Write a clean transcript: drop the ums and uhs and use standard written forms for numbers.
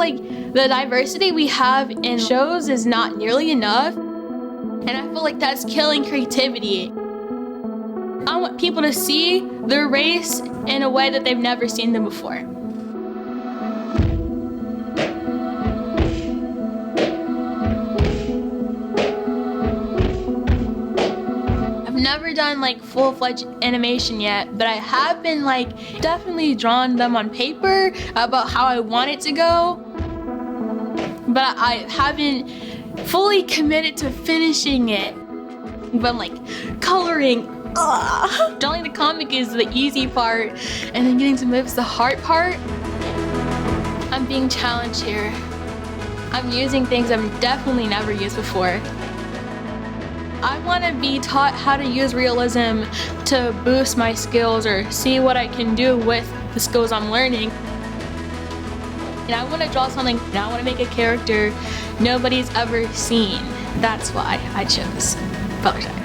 like the diversity we have in shows is not nearly enough, and I feel like that's killing creativity. I want people to see their race in a way that they've never seen them before. I've never done like full-fledged animation yet, but I have been like definitely drawing them on paper about how I want it to go, but I haven't fully committed to finishing it. But I'm like coloring. Drawing the comic is the easy part, and then getting to move is the hard part. I'm being challenged here. I'm using things I've definitely never used before. I want to be taught how to use realism to boost my skills or see what I can do with the skills I'm learning. And I want to draw something, and I want to make a character nobody's ever seen. That's why I chose Butler Tech.